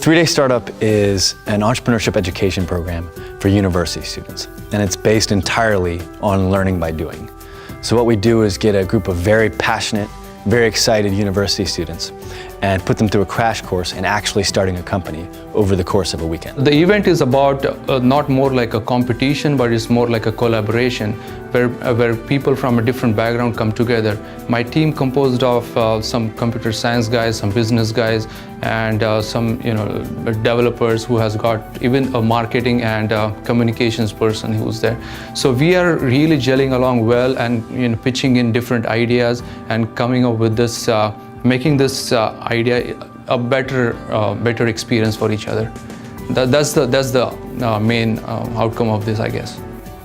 3-Day Startup is an entrepreneurship education program for university students, and it's based entirely on learning by doing. So what we do is get a group of very passionate, very excited university students and put them through a crash course in actually starting a company over the course of a weekend. The event is about not more like a competition, but it's more like a collaboration where people from a different background come together. My team composed of some computer science guys, some business guys, and some developers who has got even a marketing and communications person who's there. So we are really gelling along well and pitching in different ideas and coming up with this, making this idea a better experience for each other. That's the main outcome of this, I guess.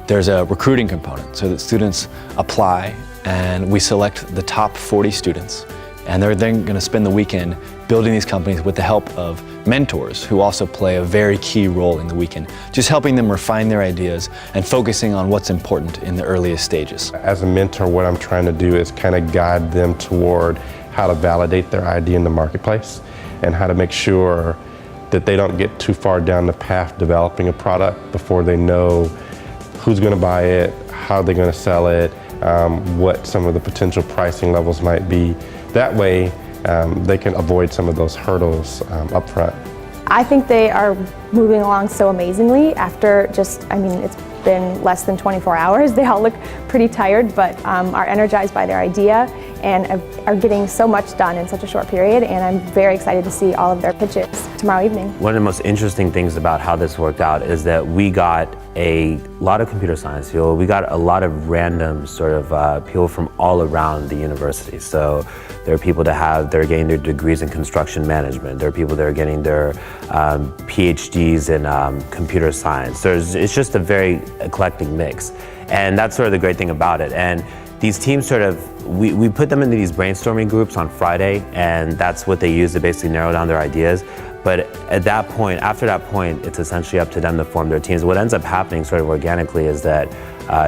There's a recruiting component so that students apply, and we select the top 40 students, and they're then going to spend the weekend building these companies with the help of mentors who also play a very key role in the weekend, just helping them refine their ideas and focusing on what's important in the earliest stages. As a mentor, what I'm trying to do is kind of guide them toward how to validate their idea in the marketplace and how to make sure that they don't get too far down the path developing a product before they know who's going to buy it, how they're going to sell it, what some of the potential pricing levels might be. That way, they can avoid some of those hurdles up front. I think they are moving along so amazingly after it's been less than 24 hours. They all look pretty tired, but are energized by their idea and are getting so much done in such a short period, and I'm very excited to see all of their pitches tomorrow evening. One of the most interesting things about how this worked out is that we got a lot of computer science people. We got a lot of random sort of people from all around the university. So there are people that they're getting their degrees in construction management. There are people that are getting their PhDs in computer science. So it's just a very eclectic mix. And that's sort of the great thing about it. And these teams we put them into these brainstorming groups on Friday, and that's what they use to basically narrow down their ideas. But at that point, after that point, it's essentially up to them to form their teams. What ends up happening sort of organically is that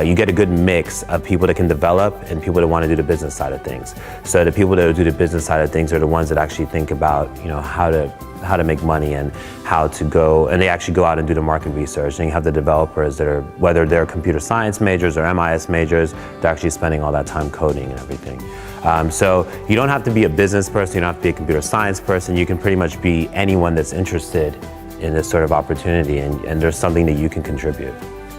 you get a good mix of people that can develop and people that want to do the business side of things. So the people that do the business side of things are the ones that actually think about how to make money and how to go, and they actually go out and do the market research. And you have the developers that are, whether they're computer science majors or MIS majors, they're actually spending all that time coding and everything. So you don't have to be a business person, you don't have to be a computer science person, you can pretty much be anyone that's interested in this sort of opportunity, and there's something that you can contribute.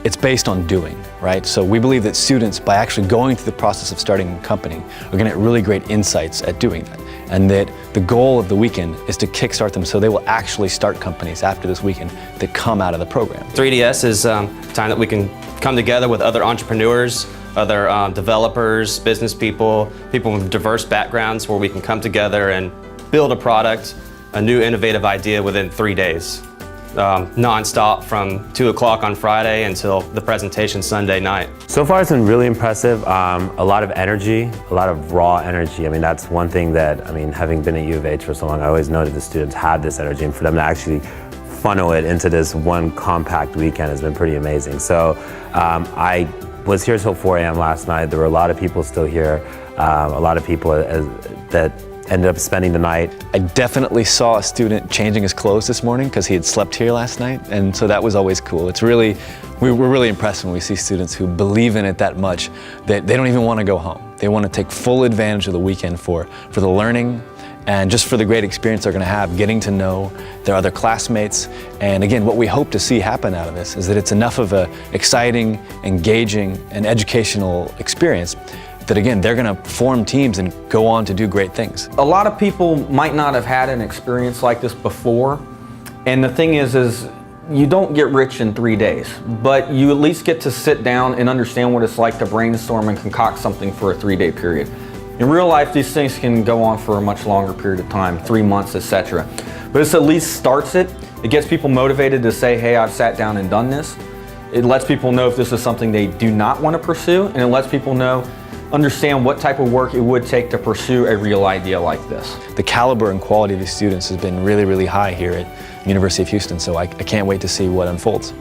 It's based on doing, right? So we believe that students, by actually going through the process of starting a company, are going to get really great insights at doing that. And that the goal of the weekend is to kickstart them so they will actually start companies after this weekend that come out of the program. 3DS is a time that we can come together with other entrepreneurs, other developers, business people, people with diverse backgrounds, where we can come together and build a product, a new innovative idea within 3 days. Non-stop from 2 o'clock on Friday until the presentation Sunday night. So far it's been really impressive. A lot of energy, a lot of raw energy. I mean, that's one thing that, having been at U of H for so long, I always noted the students had this energy, and for them to actually funnel it into this one compact weekend has been pretty amazing. So I was here till 4 a.m. last night. There were a lot of people still here, a lot of people that ended up spending the night. I definitely saw a student changing his clothes this morning because he had slept here last night, and so that was always cool. We're really impressed when we see students who believe in it that much that they don't even want to go home. They want to take full advantage of the weekend for the learning and just for the great experience they're going to have, getting to know their other classmates. And again, what we hope to see happen out of this is that it's enough of an exciting, engaging, and educational experience that again, they're going to form teams and go on to do great things. A lot of people might not have had an experience like this before, and the thing is you don't get rich in 3 days, but you at least get to sit down and understand what it's like to brainstorm and concoct something for a 3-day period. In real life, these things can go on for a much longer period of time, 3 months, etc. But this at least starts it. It gets people motivated to say, hey, I've sat down and done this. It lets people know if this is something they do not want to pursue, and it lets people understand what type of work it would take to pursue a real idea like this. The caliber and quality of these students has been really, really high here at University of Houston, so I can't wait to see what unfolds.